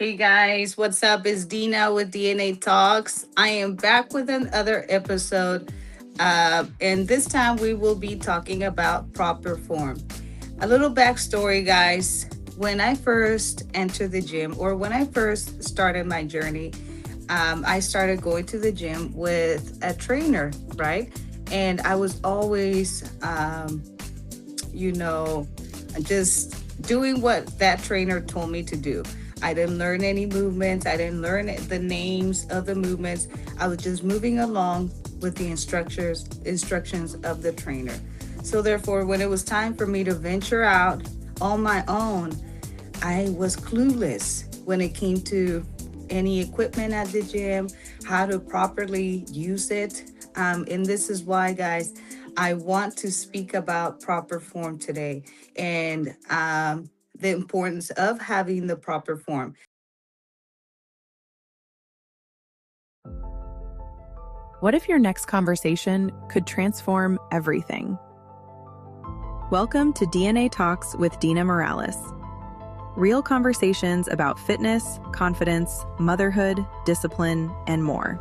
Hey guys, what's up? It's Dina with DNA Talks. I am back with another episode, and this time we will be talking about proper form. A little backstory, guys. When I first entered the gym, or when I first started my journey, I started going to the gym with a trainer, right? And I was always, you know, just doing what that trainer told me to do. I didn't learn any movements. I didn't learn the names of the movements. I was just moving along with the instructions of the trainer. So therefore, when it was time for me to venture out on my own, I was clueless when it came to any equipment at the gym, how to properly use it. And this is why, guys, I want to speak about proper form today and the importance of having the proper form. What if your next conversation could transform everything? Welcome to DNA Talks with Dina Morales. Real conversations about fitness, confidence, motherhood, discipline, and more.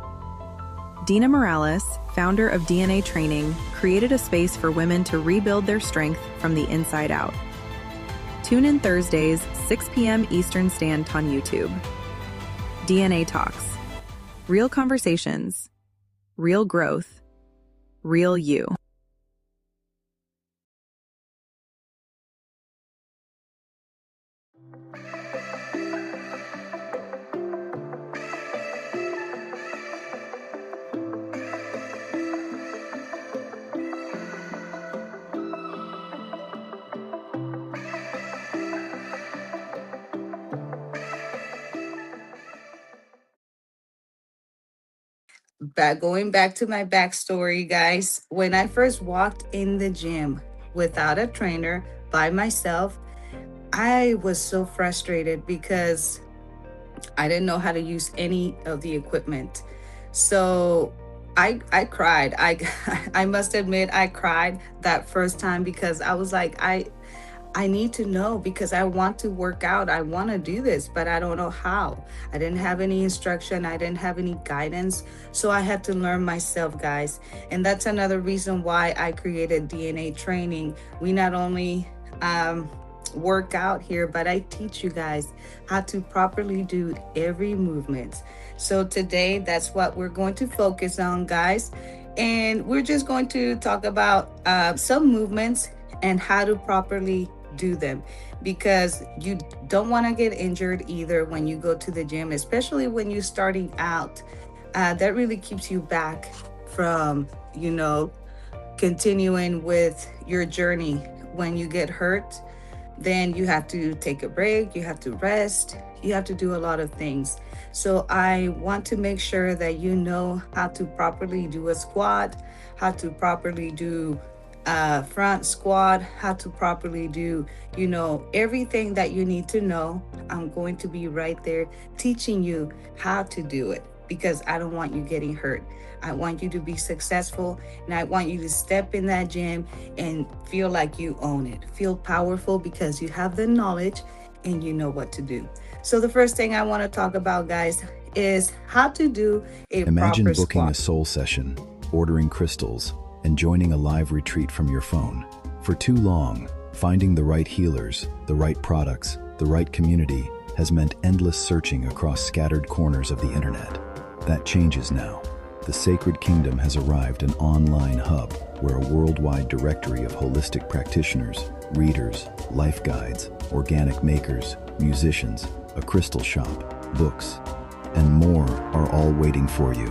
Dina Morales, founder of DNA Training, created a space for women to rebuild their strength from the inside out. Tune in Thursdays, 6 p.m. Eastern Standard on YouTube. DNA Talks. Real conversations. Real growth. Real you. Going back to my backstory, guys, when I first walked in the gym without a trainer by myself, I was so frustrated because I didn't know how to use any of the equipment. So I cried. I must admit I cried that first time because I was like I need to know because I want to work out. I want to do this, but I don't know how. I didn't have any instruction. I didn't have any guidance. So I had to learn myself, guys. And that's another reason why I created DNA training. We not only work out here, but I teach you guys how to properly do every movement. So today, that's what we're going to focus on, guys. And we're just going to talk about some movements and how to properly do them because you don't want to get injured either when you go to the gym, especially when you're starting out. That really keeps you back from, continuing with your journey. When you get hurt, then you have to take a break, you have to rest, you have to do a lot of things. So I want to make sure that you know how to properly do a squat, how to properly do front squat, how to properly do, everything that you need to know. I'm going to be right there teaching you how to do it because I don't want you getting hurt. I want you to be successful and I want you to step in that gym and feel like you own it. Feel powerful because you have the knowledge and you know what to do. So the first thing I want to talk about, guys, is how to do a Imagine proper booking squat. a soul session, ordering crystals, and joining a live retreat from your phone. For too long, finding the right healers, the right products, the right community has meant endless searching across scattered corners of the internet. That changes now. The Sacred Kingdom has arrived, an online hub where a worldwide directory of holistic practitioners, readers, life guides, organic makers, musicians, a crystal shop, books, and more are all waiting for you.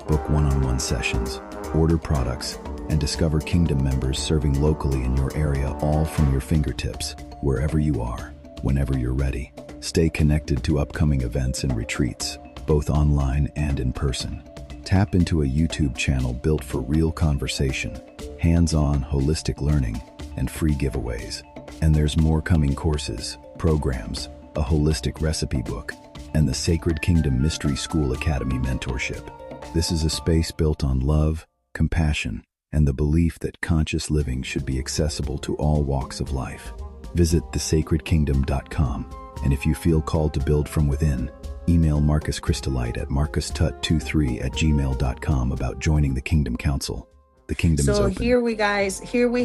Book one-on-one sessions, order products, and discover Kingdom members serving locally in your area, all from your fingertips, wherever you are, whenever you're ready. Stay connected to upcoming events and retreats, both online and in person. Tap into a YouTube channel built for real conversation, hands-on holistic learning, and free giveaways. And there's more coming: courses, programs, a holistic recipe book, and the Sacred Kingdom Mystery School Academy mentorship. This is a space built on love, compassion, and the belief that conscious living should be accessible to all walks of life. Visit thesacredkingdom.com. And if you feel called to build from within, email Marcus Crystallite at marcustut23@gmail.com about joining the Kingdom Council. The kingdom is So open. here we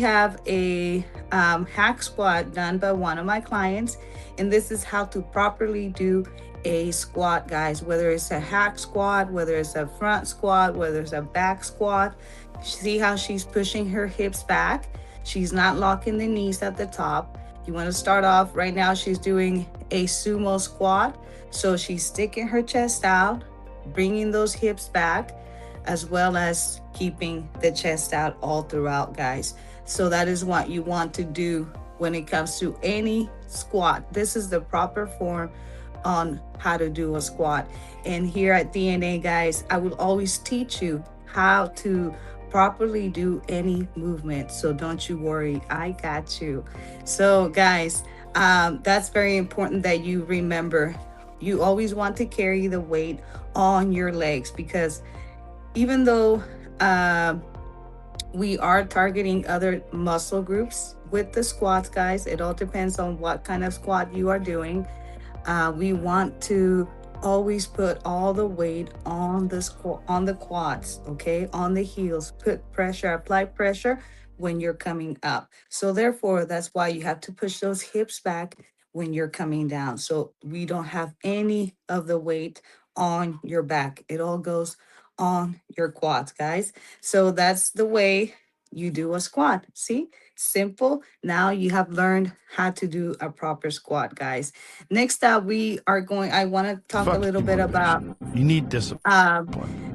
have a hack squat done by one of my clients, and this is how to properly do a squat, guys. Whether it's a hack squat, whether it's a front squat, whether it's a back squat. See how she's pushing her hips back. She's not locking the knees at the top. You want to start off right now. She's doing a sumo squat, so she's sticking her chest out, bringing those hips back, as well as keeping the chest out all throughout, guys. So that is what you want to do when it comes to any squat. This is the proper form on how to do a squat. And here at DNA, guys, I will always teach you how to properly do any movement. So don't you worry, I got you. So, guys, that's very important that you remember. You always want to carry the weight on your legs, because even though we are targeting other muscle groups with the squats, guys, it all depends on what kind of squat you are doing. We want to always put all the weight on on the quads, okay, on the heels. Put pressure, apply pressure when you're coming up. So therefore, that's why you have to push those hips back when you're coming down. So we don't have any of the weight on your back. It all goes on your quads, guys. So that's the way you do a squat. See? Simple. Now you have learned how to do a proper squat, guys. Next up, I want to talk a Fuck little you, bit about motivation. You need discipline.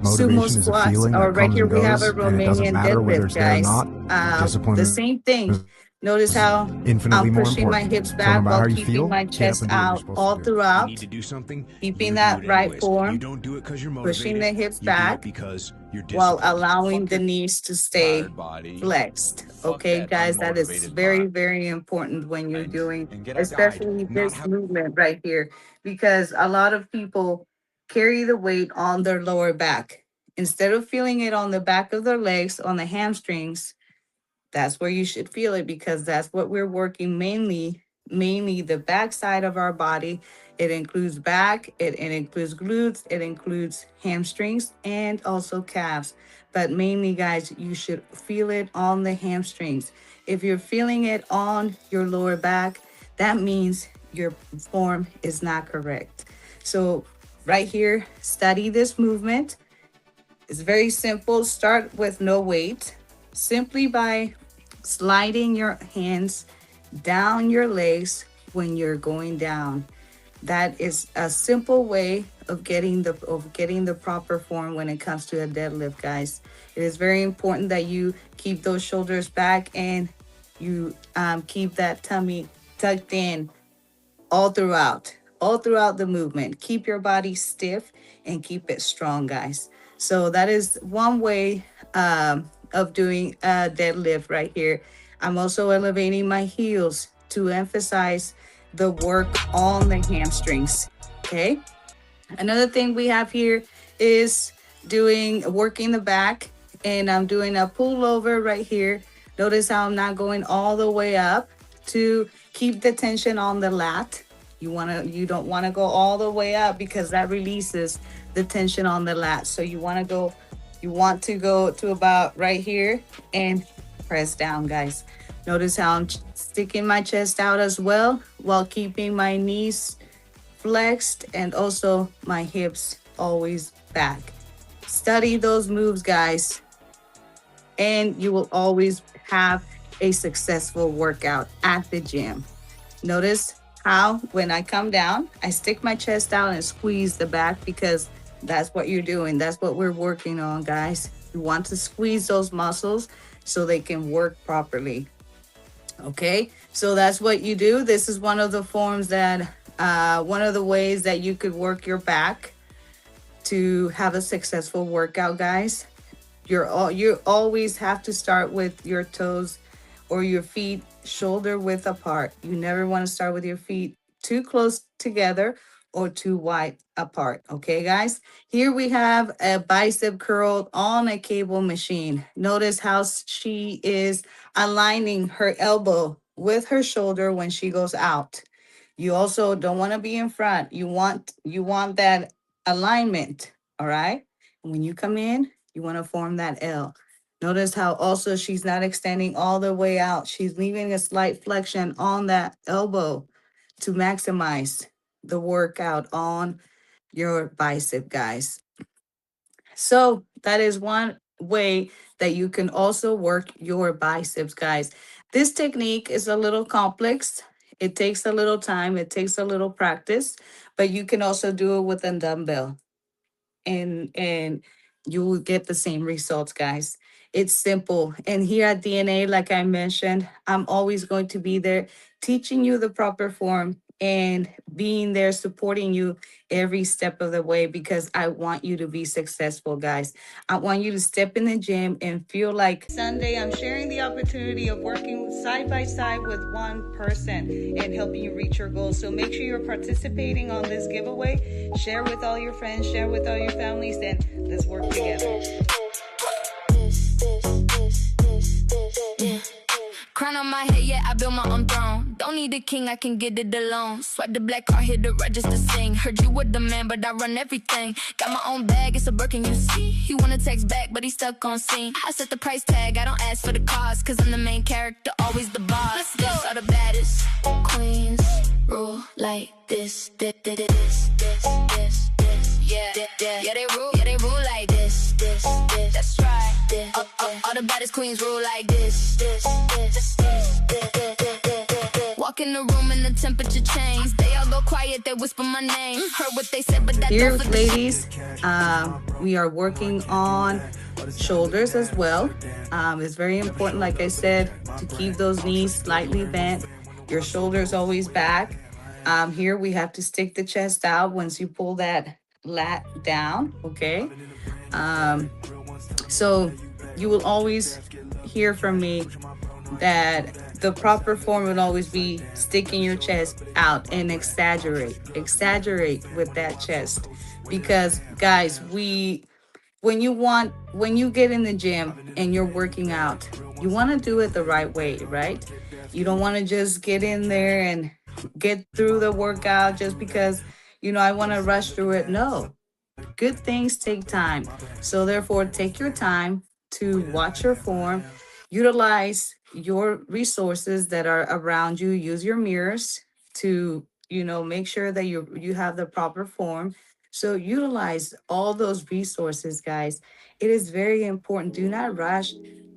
sumo Motivation is a squats. feeling Or that right comes here, and we have a goes, and it doesn't Romanian matter whether deadlift, it's there or guys. not. The Discipline same thing. is Notice how infinitely I'm more pushing my important. hips So no back matter while how you keeping feel, my get up chest and do what you're out supposed all to do. You need throughout, to do something, keeping you do that it right anyways. You form, don't do it because you're pushing motivated. the hips You do it back because you're while disciplined. allowing Fuck the your knees to stay tired body. flexed. Fuck Okay, that guys, that is unmotivated very, mind. very important when you're doing, And get outside. especially Not this how movement right here, because a lot of people carry the weight on their lower back instead of feeling it on the back of their legs, on the hamstrings. That's where you should feel it, because that's what we're working mainly the back side of our body. It includes back, it includes glutes, it includes hamstrings, and also calves. But mainly, guys, you should feel it on the hamstrings. If you're feeling it on your lower back, that means your form is not correct. So right here, study this movement. It's very simple. Start with no weight, simply by sliding your hands down your legs when you're going down. That is a simple way of getting the proper form when it comes to a deadlift, guys. It is very important that you keep those shoulders back, and you keep that tummy tucked in all throughout the movement. Keep your body stiff and keep it strong, guys. So that is one way of doing a deadlift right here. I'm also elevating my heels to emphasize the work on the hamstrings. Okay. Another thing we have here is doing working the back, and I'm doing a pull over right here. Notice how I'm not going all the way up to keep the tension on the lat. You don't want to go all the way up, because that releases the tension on the lat. So you want to go to about right here and press down, guys. Notice how I'm sticking my chest out as well while keeping my knees flexed and also my hips always back. Study those moves, guys, and you will always have a successful workout at the gym. Notice how when I come down, I stick my chest out and squeeze the back, because that's what you're doing. That's what we're working on, guys. You want to squeeze those muscles so they can work properly. Okay, so that's what you do. This is one of the forms that, one of the ways that you could work your back to have a successful workout, guys. You always have to start with your toes or your feet shoulder width apart. You never want to start with your feet too close together or too wide apart. Okay, guys. Here we have a bicep curl on a cable machine. Notice how she is aligning her elbow with her shoulder when she goes out. You also don't want to be in front. You want that alignment, all right? When you come in, you want to form that L. Notice how also she's not extending all the way out. She's leaving a slight flexion on that elbow to maximize the workout on your bicep, guys. So that is one way that you can also work your biceps, guys. This technique is a little complex. It takes a little time, it takes a little practice, but you can also do it with a dumbbell, and you will get the same results, guys. It's simple. And here at DNA, like I mentioned, I'm always going to be there teaching you the proper form and being there supporting you every step of the way, because I want you to be successful, guys. I want you to step in the gym and feel like Sunday I'm sharing the opportunity of working side by side with one person and helping you reach your goals. So make sure you're participating on this giveaway. Share with all your friends, share with all your families, and let's work together. Yeah. Crown on my head, yeah, I built my own throne. Don't need a king, I can get it alone. Swipe the black card, hit the register, sing. Heard you were the man, but I run everything. Got my own bag, it's a Birkin, you see. He wanna text back, but he stuck on scene. I set the price tag, I don't ask for the cost, cause I'm the main character, always the boss. Let's go. This are the baddest queens, rule like this. Yeah, they rule like this. That's right. All the baddest queens rule like this. Walk in the room and the temperature change. They all go quiet, they whisper my name. Heard what they said, but that Here, don't fit the ladies, we are working on shoulders as well. It's very important, like I said, to keep those knees slightly bent. Your shoulders always back. Here we have to stick the chest out once you pull that lat down, okay? So you will always hear from me that the proper form would always be sticking your chest out and exaggerate with that chest. Because guys, when you get in the gym and you're working out, you want to do it the right way, right? You don't want to just get in there and get through the workout just because, I want to rush through it. No, good things take time. So therefore, take your time to watch your form, utilize your resources that are around you, use your mirrors to, make sure that you have the proper form. So utilize all those resources, guys. It is very important. Do not rush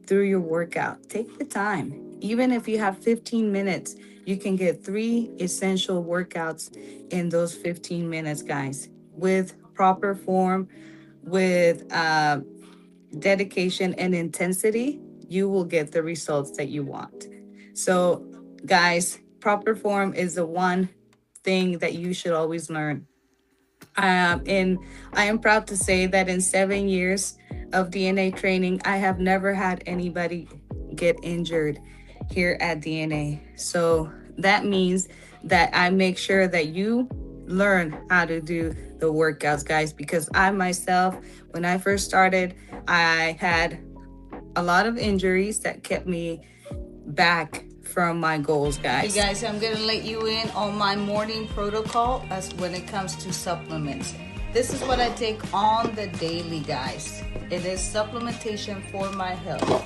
through your workout. Take the time. Even if you have 15 minutes, you can get 3 essential workouts in those 15 minutes, guys, with proper form, with dedication and intensity. You will get the results that you want. So, guys, proper form is the one thing that you should always learn. And I am proud to say that in 7 years of DNA training, I have never had anybody get injured here at DNA. So that means that I make sure that you learn how to do the workouts, guys, because I myself, when I first started, I had a lot of injuries that kept me back from my goals, guys. Hey guys, I'm gonna let you in on my morning protocol as when it comes to supplements. This is what I take on the daily, guys. It is supplementation for my health.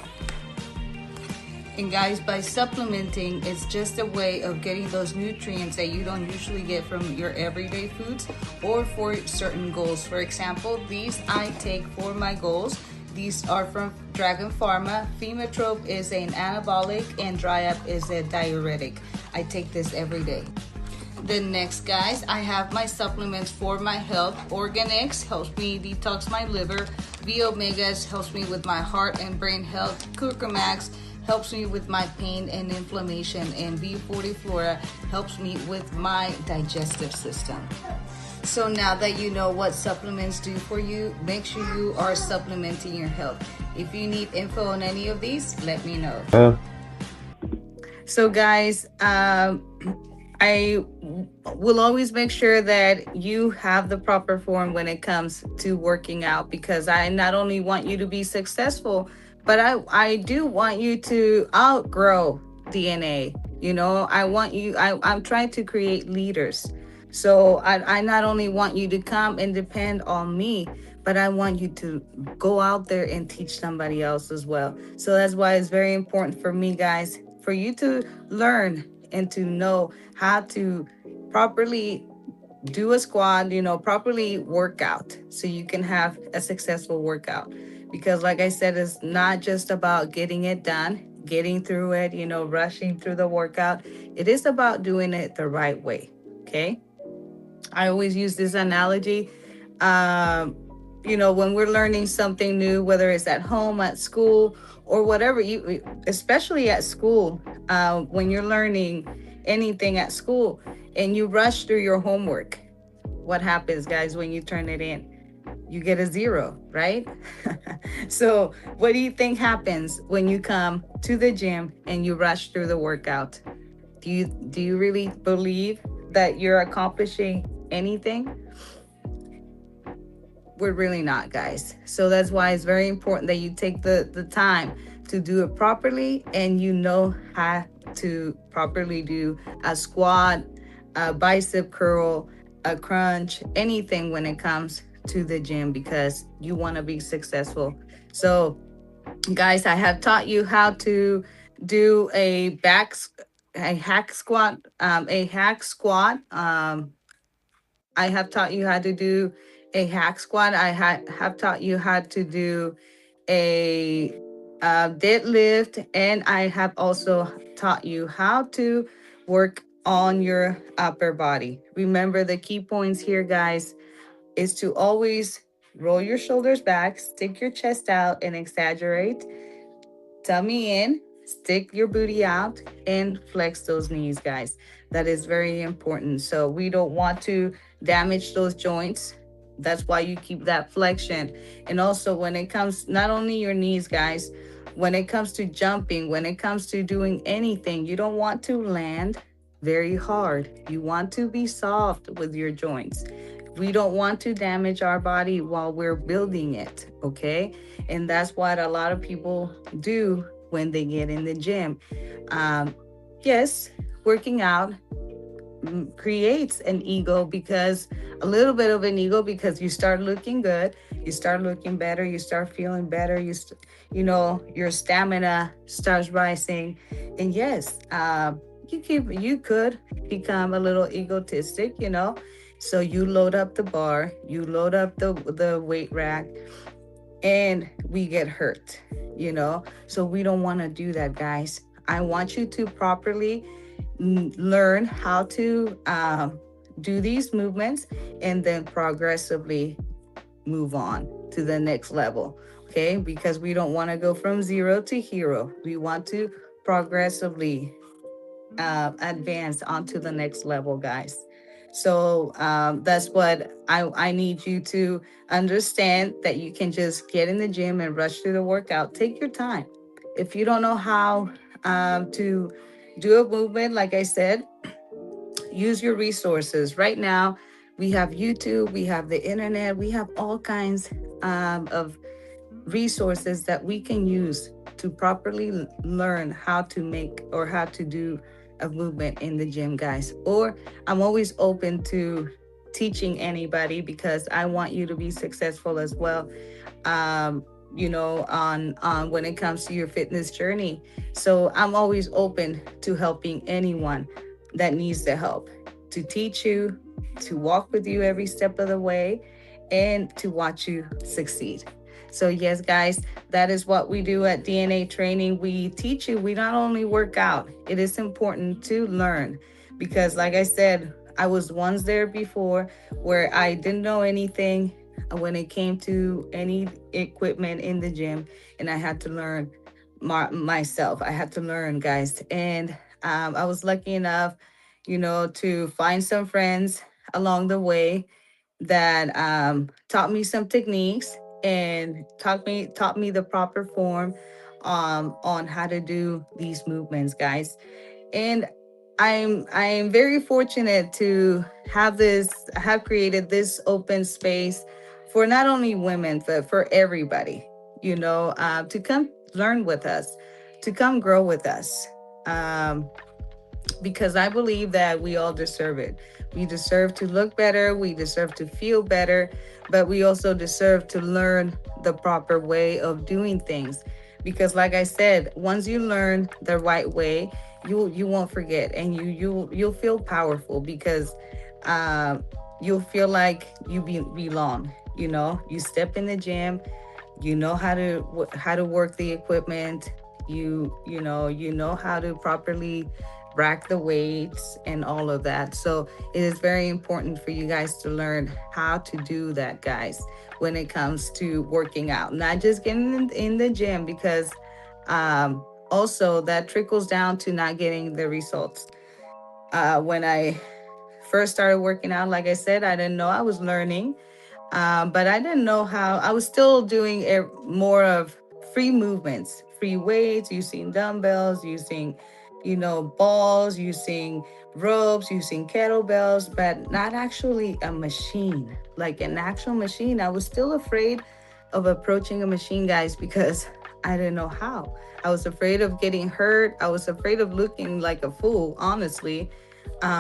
And guys, by supplementing, it's just a way of getting those nutrients that you don't usually get from your everyday foods or for certain goals. For example, these I take for my goals. These are from Dragon Pharma. Fematrope is an anabolic and Dry Up is a diuretic. I take this every day. Then next, guys, I have my supplements for my health. Organics helps me detox my liver. V Omegas helps me with my heart and brain health. Curcumax helps me with my pain and inflammation. And B40 Flora helps me with my digestive system. So now that you know what supplements do for you, make sure you are supplementing your health. If you need info on any of these, let me know. So guys, I will always make sure that you have the proper form when it comes to working out, because I not only want you to be successful, but I do want you to outgrow DNA. I want you, I'm trying to create leaders. So I not only want you to come and depend on me, but I want you to go out there and teach somebody else as well. So that's why it's very important for me, guys, for you to learn and to know how to properly do a squat, properly work out so you can have a successful workout. Because, like I said, it's not just about getting it done, getting through it, rushing through the workout. It is about doing it the right way. Okay. I always use this analogy. Um, when we're learning something new, whether it's at home, at school, or whatever, especially at school, when you're learning anything at school and you rush through your homework, what happens, guys, when you turn it in? You get a zero, right? So, what do you think happens when you come to the gym and you rush through the workout? Do you really believe that you're accomplishing anything? We're really not, guys. So that's why it's very important that you take the time to do it properly, and you know how to properly do a squat, a bicep curl, a crunch, anything when it comes to the gym, because you want to be successful. So, guys, I have taught you how to do a hack squat, I have taught you how to do a hack squat. I have taught you how to do a deadlift, and I have also taught you how to work on your upper body. Remember, the key points here, guys, is to always roll your shoulders back, stick your chest out, and exaggerate. Tummy in, stick your booty out, and flex those knees, guys. That is very important. So we don't want to damage those joints. That's why you keep that flexion. And also, when it comes, not only your knees, guys, when it comes to jumping, when it comes to doing anything, you don't want to land very hard. You want to be soft with your joints. We don't want to damage our body while we're building it, okay? And that's what a lot of people do when they get in the gym. Um, yes, working out creates an ego, because a little bit of an ego, because you start looking good, you start looking better, you start feeling better, your stamina starts rising. And yes, you could become a little egotistic, so you load up the bar, you load up the weight rack, and we get hurt. So we don't want to do that, guys. I want you to properly learn how to do these movements, and then progressively move on to the next level. Okay, because we don't want to go from zero to hero. We want to progressively advance onto the next level, guys. So that's what I need you to understand, that you can just get in the gym and rush through the workout. Take your time. If you don't know how to do a movement, like I said, use your resources. Right now, we have YouTube, we have the internet, we have all kinds of resources that we can use to properly learn how to make or how to do a movement in the gym, guys. Or I'm always open to teaching anybody, because I want you to be successful as well. On when it comes to your fitness journey. So I'm always open to helping anyone that needs the help, to teach you, to walk with you every step of the way, and to watch you succeed. So, yes, guys, that is what we do at DNA Training. We teach you, we not only work out, it is important to learn, because, like I said, I was once there before where I didn't know anything when it came to any equipment in the gym, and I had to learn myself. I had to learn, guys. And I was lucky enough, to find some friends along the way that taught me some techniques, and taught me the proper form on how to do these movements, guys. And I'm very fortunate to have created this open space for not only women, but for everybody, to come learn with us, to come grow with us. um, because I believe that we all deserve it. We deserve to look better, we deserve to feel better, but we also deserve to learn the proper way of doing things. Because like I said, once you learn the right way, you won't forget, and you'll feel powerful because uh, you'll feel like belong. You know, you step in the gym, you know how to work the equipment, you know how to properly rack the weights and all of that. So it is very important for you guys to learn how to do that, guys, when it comes to working out, not just getting in the gym, because also that trickles down to not getting the results. When I first started working out, like I said, I didn't know, I was learning, but I didn't know how. I was still doing more of free movements, free weights, using dumbbells, using, balls, using ropes, using kettlebells, but not actually a machine, like an actual machine. I was still afraid of approaching a machine, guys, because I didn't know how. I was afraid of getting hurt. I was afraid of looking like a fool, honestly,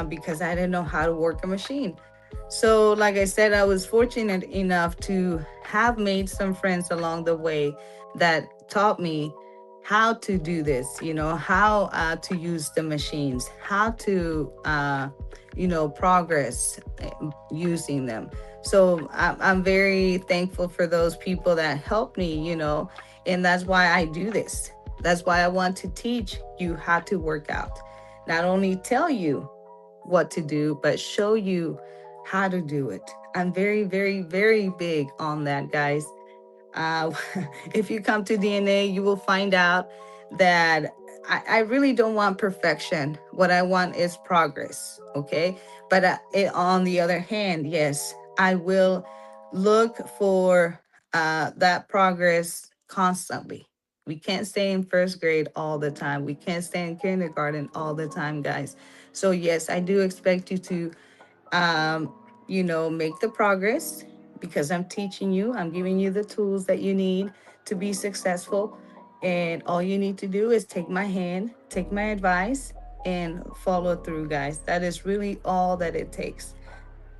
because I didn't know how to work a machine. So, like I said, I was fortunate enough to have made some friends along the way that taught me how to do this, how to use the machines, how to, progress using them. So, I'm very thankful for those people that helped me, and that's why I do this. That's why I want to teach you how to work out. Not only tell you what to do, but show you how to do it. I'm very, very, very big on that, guys. Uh, if you come to DNA, you will find out that I really don't want perfection. What I want is progress, okay? But on the other hand, yes, I will look for that progress constantly. We can't stay in first grade all the time. We can't stay in kindergarten all the time, guys. So, yes, I do expect you to um, make the progress, because I'm teaching you, I'm giving you the tools that you need to be successful. And all you need to do is take my hand, take my advice, and follow through, guys. That is really all that it takes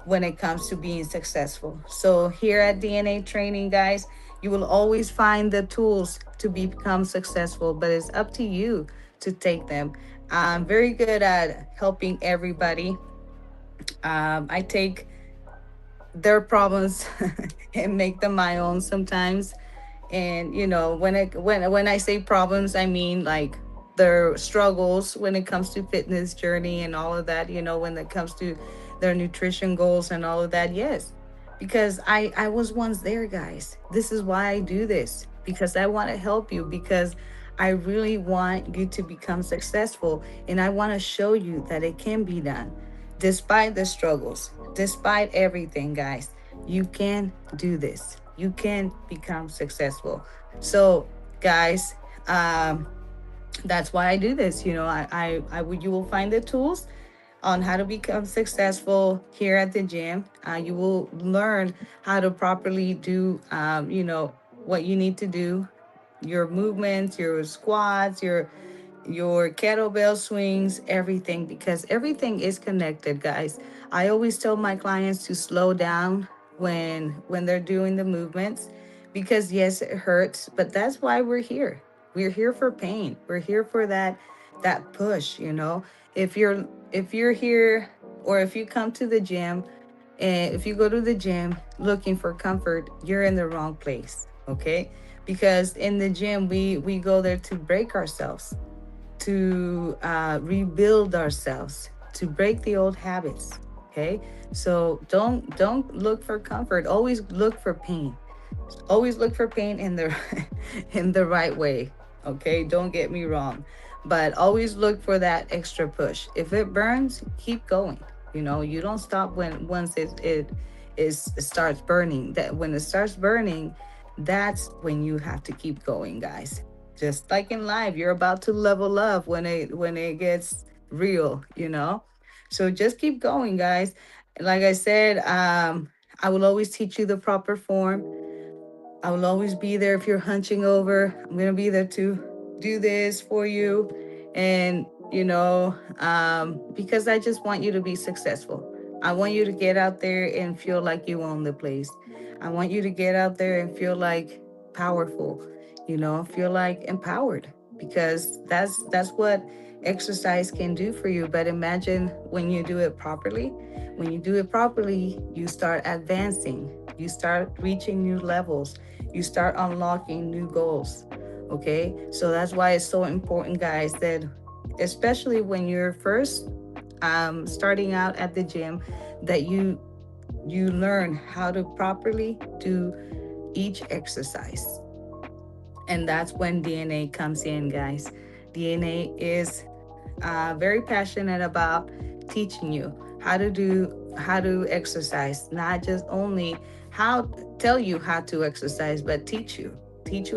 when it comes to being successful. So, here at DNA Training, guys, you will always find the tools to become successful, but it's up to you to take them. I'm very good at helping everybody. I take their problems and make them my own sometimes. And when I say problems, I mean like their struggles when it comes to fitness journey and all of that, when it comes to their nutrition goals and all of that. Yes, because I was once there, guys. This is why I do this, because I want to help you, because I really want you to become successful, and I want to show you that it can be done despite the struggles, despite everything, guys. You can do this. You can become successful. So, guys, that's why I do this. You will find the tools on how to become successful here at the gym. You will learn how to properly do, what you need to do, your movements, your squats, your kettlebell swings, everything, because everything is connected, guys. I always tell my clients to slow down when they're doing the movements, because yes, it hurts, but that's why we're here. We're here for pain. We're here for that push, if you're here, or if you come to the gym, and if you go to the gym looking for comfort, you're in the wrong place, okay? Because in the gym, we go there to break ourselves, to rebuild ourselves, to break the old habits. Okay, so don't look for comfort. Always look for pain. Always look for pain in the in the right way. Okay, don't get me wrong, but always look for that extra push. If it burns, keep going. You don't stop when once it starts burning. That when it starts burning, that's when you have to keep going, guys. Just like in life, you're about to level up when it gets real. So just keep going, guys. Like I said, I will always teach you the proper form. I will always be there if you're hunching over. I'm going to be there to do this for you. And because I just want you to be successful. I want you to get out there and feel like you own the place. I want you to get out there and feel like powerful, feel like empowered, because that's what exercise can do for you. But imagine when you do it properly. When you do it properly, you start advancing, you start reaching new levels, you start unlocking new goals. Okay, so that's why it's so important, guys, that especially when you're first starting out at the gym, that you learn how to properly do each exercise. And that's when DNA comes in, guys. DNA is very passionate about teaching you how to exercise, not just only how tell you how to exercise, but teach you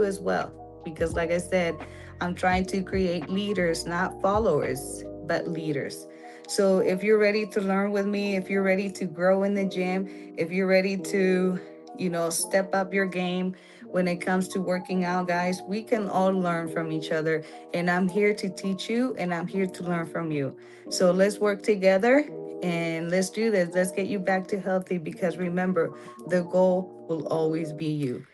as well. Because, like I said, I'm trying to create leaders, not followers, but leaders. So if you're ready to learn with me, if you're ready to grow in the gym, if you're ready to, step up your game when it comes to working out, guys, we can all learn from each other. And I'm here to teach you and I'm here to learn from you. So let's work together and let's do this. Let's get you back to healthy, because remember, the goal will always be you.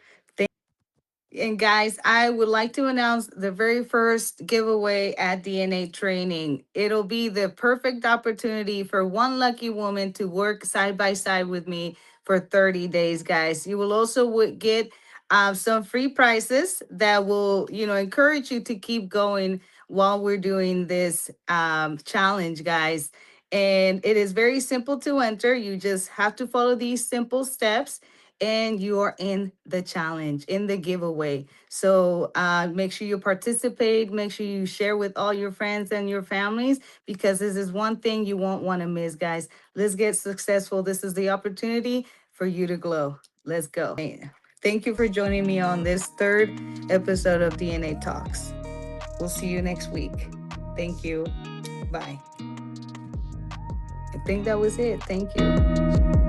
And guys, I would like to announce the very first giveaway at DNA training. It'll be the perfect opportunity for one lucky woman to work side by side with me for 30 days, guys. You will also get some free prizes that will, encourage you to keep going while we're doing this challenge, guys. And it is very simple to enter. You just have to follow these simple steps and you are in the challenge, in the giveaway. So make sure you participate. Make sure you share with all your friends and your families, because this is one thing you won't want to miss, guys. Let's get successful. This is the opportunity for you to glow. Let's go. Thank you for joining me on this third episode of DNA Talks. We'll see you next week. Thank you. Bye. I think that was it. Thank you.